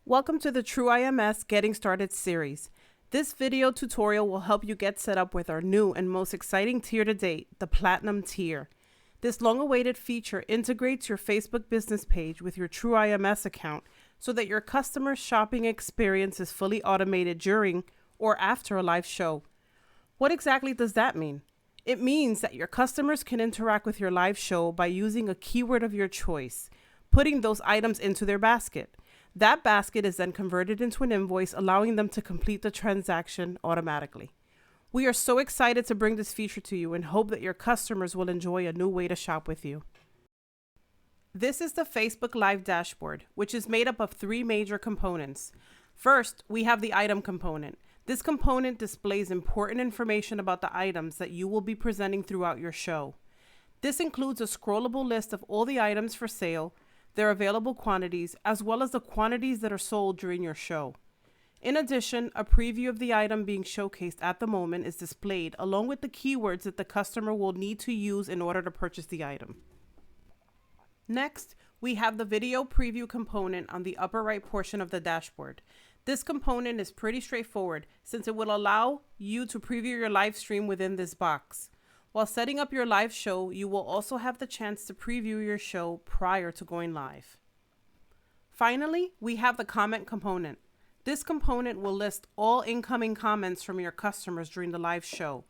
Welcome to the True IMS Getting Started series. This video tutorial will help you get set up with our new and most exciting tier to date, the Platinum tier. This long-awaited feature integrates your Facebook business page with your True IMS account so that your customers' shopping experience is fully automated during or after a live show. What exactly does that mean? It means that your customers can interact with your live show by using a keyword of your choice, putting those items into their basket. That basket is then converted into an invoice, allowing them to complete the transaction automatically. We are so excited to bring this feature to you and hope that your customers will enjoy a new way to shop with you. This is the Facebook Live dashboard, which is made up of three major components. First, we have the item component. This component displays important information about the items that you will be presenting throughout your show. This includes a scrollable list of all the items for sale, their available quantities, as well as the quantities that are sold during your show. In addition, a preview of the item being showcased at the moment is displayed, along with the keywords that the customer will need to use in order to purchase the item. Next, we have the video preview component on the upper right portion of the dashboard. This component is pretty straightforward since it will allow you to preview your live stream within this box. While setting up your live show, you will also have the chance to preview your show prior to going live. Finally, we have the comment component. This component will list all incoming comments from your customers during the live show.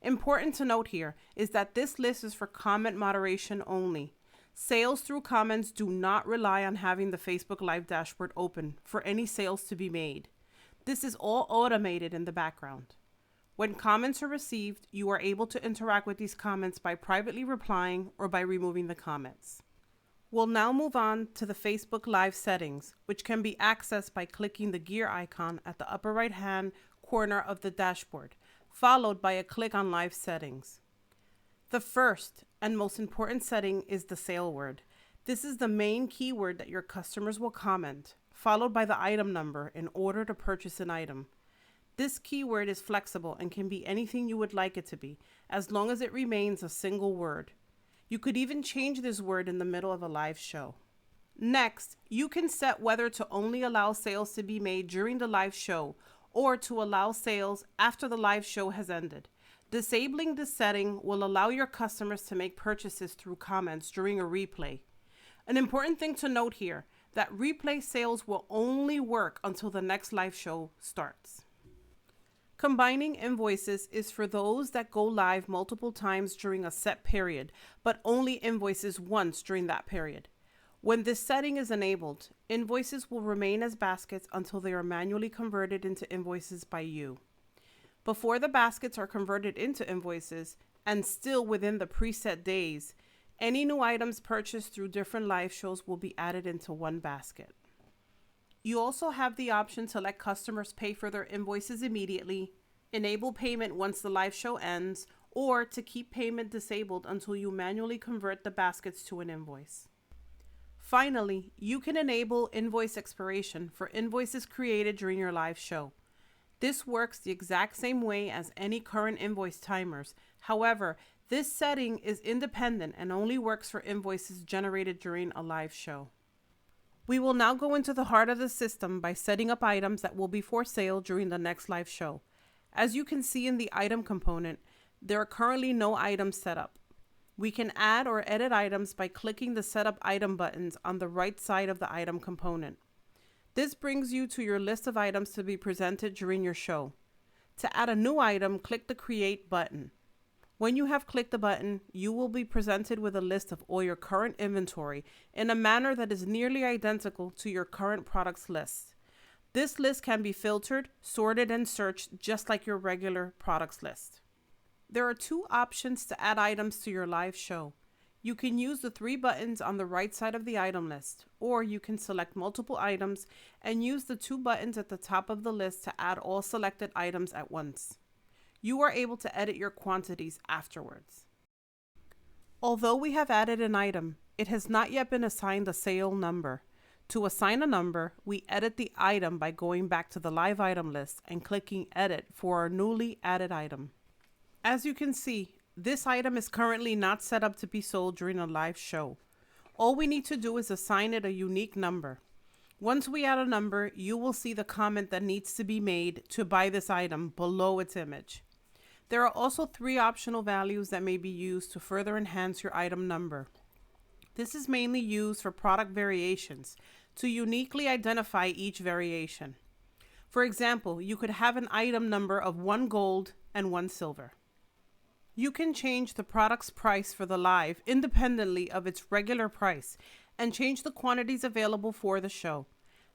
Important to note here is that this list is for comment moderation only. Sales through comments do not rely on having the Facebook Live dashboard open for any sales to be made. This is all automated in the background. When comments are received, you are able to interact with these comments by privately replying or by removing the comments. We'll now move on to the Facebook Live settings, which can be accessed by clicking the gear icon at the upper right-hand corner of the dashboard, followed by a click on Live Settings. The first and most important setting is the sale word. This is the main keyword that your customers will comment, followed by the item number in order to purchase an item. This keyword is flexible and can be anything you would like it to be, as long as it remains a single word. You could even change this word in the middle of a live show. Next, you can set whether to only allow sales to be made during the live show or to allow sales after the live show has ended. Disabling this setting will allow your customers to make purchases through comments during a replay. An important thing to note here, that replay sales will only work until the next live show starts. Combining invoices is for those that go live multiple times during a set period, but only invoices once during that period. When this setting is enabled, invoices will remain as baskets until they are manually converted into invoices by you. Before the baskets are converted into invoices, and still within the preset days, any new items purchased through different live shows will be added into one basket. You also have the option to let customers pay for their invoices immediately, enable payment once the live show ends, or to keep payment disabled until you manually convert the baskets to an invoice. Finally, you can enable invoice expiration for invoices created during your live show. This works the exact same way as any current invoice timers. However, this setting is independent and only works for invoices generated during a live show. We will now go into the heart of the system by setting up items that will be for sale during the next live show. As you can see in the item component, there are currently no items set up. We can add or edit items by clicking the Setup Item buttons on the right side of the item component. This brings you to your list of items to be presented during your show. To add a new item, click the Create button. When you have clicked the button, you will be presented with a list of all your current inventory in a manner that is nearly identical to your current products list. This list can be filtered, sorted, and searched just like your regular products list. There are two options to add items to your live show. You can use the three buttons on the right side of the item list, or you can select multiple items and use the two buttons at the top of the list to add all selected items at once. You are able to edit your quantities afterwards. Although we have added an item, it has not yet been assigned a sale number. To assign a number, we edit the item by going back to the live item list and clicking Edit for our newly added item. As you can see, this item is currently not set up to be sold during a live show. All we need to do is assign it a unique number. Once we add a number, you will see the comment that needs to be made to buy this item below its image. There are also 3 optional values that may be used to further enhance your item number. This is mainly used for product variations to uniquely identify each variation. For example, you could have an item number of 1 gold and 1 silver. You can change the product's price for the live independently of its regular price and change the quantities available for the show.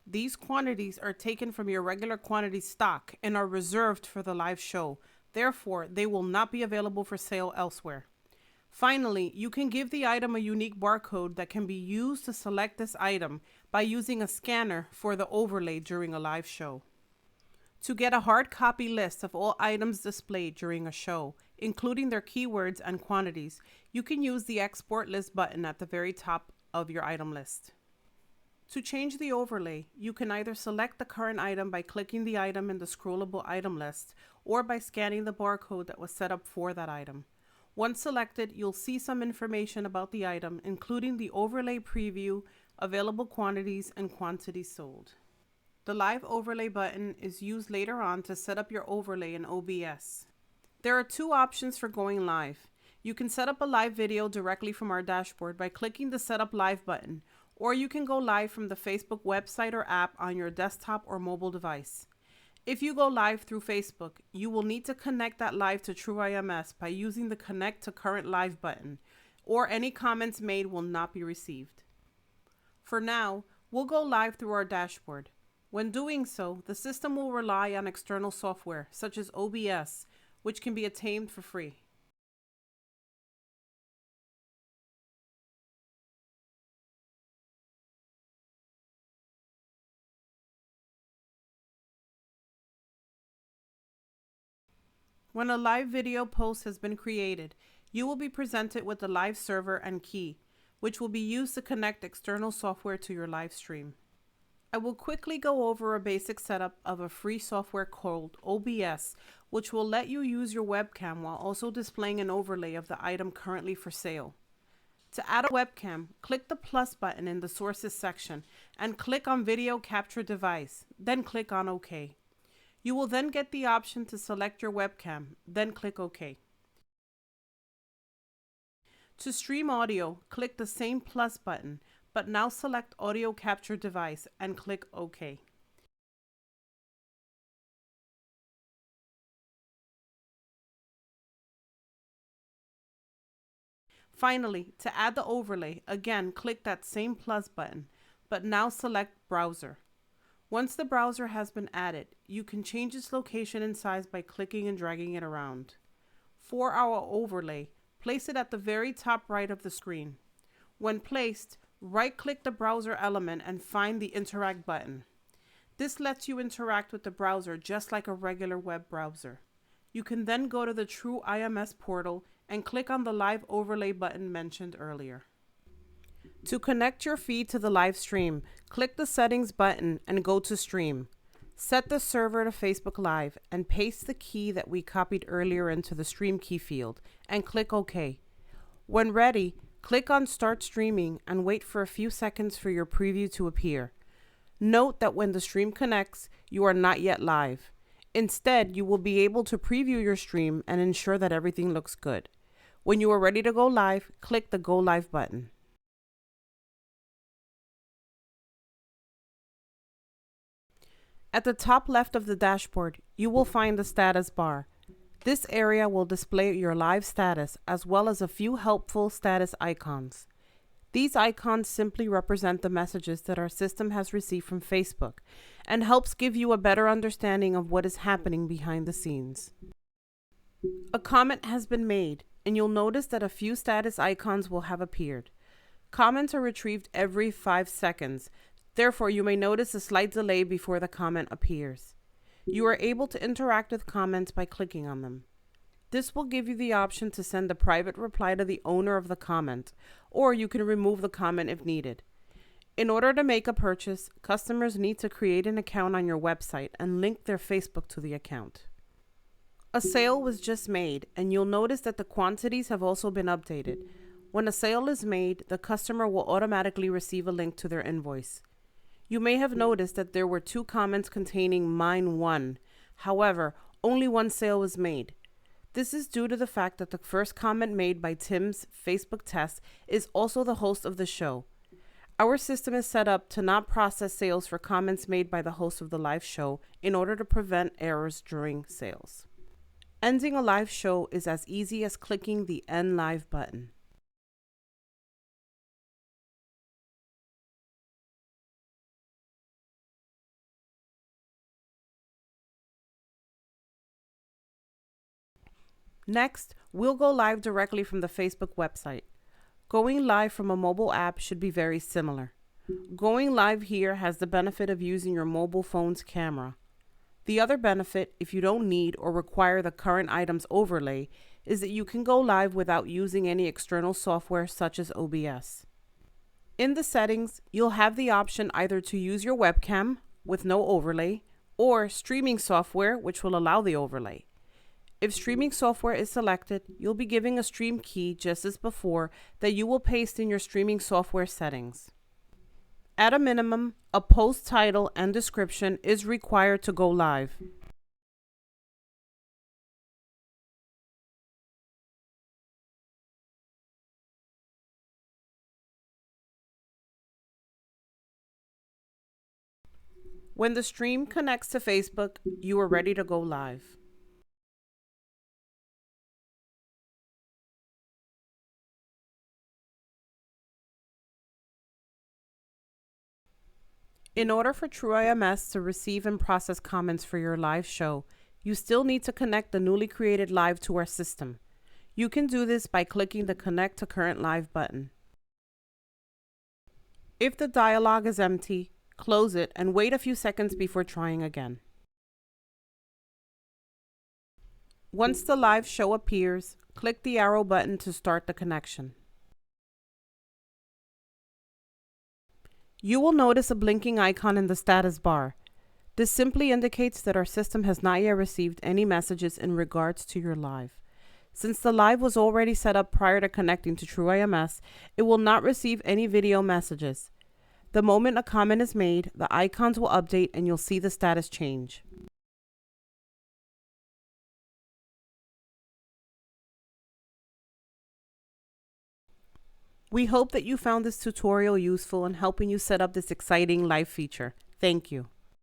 These quantities are taken from your regular quantity stock and are reserved for the live show. Therefore, they will not be available for sale elsewhere. Finally, you can give the item a unique barcode that can be used to select this item by using a scanner for the overlay during a live show. To get a hard copy list of all items displayed during a show, including their keywords and quantities, you can use the Export List button at the very top of your item list. To change the overlay, you can either select the current item by clicking the item in the scrollable item list or by scanning the barcode that was set up for that item. Once selected, you'll see some information about the item, including the overlay preview, available quantities, and quantities sold. The Live Overlay button is used later on to set up your overlay in OBS. There are 2 options for going live. You can set up a live video directly from our dashboard by clicking the Set Up Live button, or you can go live from the Facebook website or app on your desktop or mobile device. If you go live through Facebook, you will need to connect that live to TrueIMS by using the Connect to Current Live button, or any comments made will not be received. For now, we'll go live through our dashboard. When doing so, the system will rely on external software, such as OBS, which can be obtained for free. When a live video post has been created, you will be presented with the live server and key, which will be used to connect external software to your live stream. I will quickly go over a basic setup of a free software called OBS, which will let you use your webcam while also displaying an overlay of the item currently for sale. To add a webcam, click the plus button in the Sources section and click on Video Capture Device, then click on OK. You will then get the option to select your webcam, then click OK. To stream audio, click the same plus button, but now select Audio Capture Device and click OK. Finally, to add the overlay, again click that same plus button, but now select Browser. Once the browser has been added, you can change its location and size by clicking and dragging it around. For our overlay, place it at the very top right of the screen. When placed, right-click the browser element and find the Interact button. This lets you interact with the browser just like a regular web browser. You can then go to the TrueIMS portal and click on the Live Overlay button mentioned earlier. To connect your feed to the live stream, click the Settings button and go to Stream. Set the server to Facebook Live and paste the key that we copied earlier into the Stream key field and click OK. When ready, click on Start Streaming and wait for a few seconds for your preview to appear. Note that when the stream connects, you are not yet live. Instead, you will be able to preview your stream and ensure that everything looks good. When you are ready to go live, click the Go Live button. At the top left of the dashboard, you will find the status bar. This area will display your live status as well as a few helpful status icons. These icons simply represent the messages that our system has received from Facebook and helps give you a better understanding of what is happening behind the scenes. A comment has been made, and you'll notice that a few status icons will have appeared. Comments are retrieved every 5 seconds. Therefore, you may notice a slight delay before the comment appears. You are able to interact with comments by clicking on them. This will give you the option to send a private reply to the owner of the comment, or you can remove the comment if needed. In order to make a purchase, customers need to create an account on your website and link their Facebook to the account. A sale was just made, and you'll notice that the quantities have also been updated. When a sale is made, the customer will automatically receive a link to their invoice. You may have noticed that there were 2 comments containing mine one. However, only one sale was made. This is due to the fact that the first comment made by Tim's Facebook test is also the host of the show. Our system is set up to not process sales for comments made by the host of the live show in order to prevent errors during sales. Ending a live show is as easy as clicking the End Live button. Next, we'll go live directly from the Facebook website. Going live from a mobile app should be very similar. Going live here has the benefit of using your mobile phone's camera. The other benefit, if you don't need or require the current items overlay, is that you can go live without using any external software such as OBS. In the settings, you'll have the option either to use your webcam with no overlay or streaming software, which will allow the overlay. If streaming software is selected, you'll be given a stream key just as before that you will paste in your streaming software settings. At a minimum, a post title and description is required to go live. When the stream connects to Facebook, you are ready to go live. In order for TrueIMS to receive and process comments for your live show, you still need to connect the newly created live to our system. You can do this by clicking the Connect to Current Live button. If the dialog is empty, close it and wait a few seconds before trying again. Once the live show appears, click the arrow button to start the connection. You will notice a blinking icon in the status bar. This simply indicates that our system has not yet received any messages in regards to your live. Since the live was already set up prior to connecting to TrueIMS, it will not receive any video messages. The moment a comment is made, the icons will update and you'll see the status change. We hope that you found this tutorial useful in helping you set up this exciting live feature. Thank you.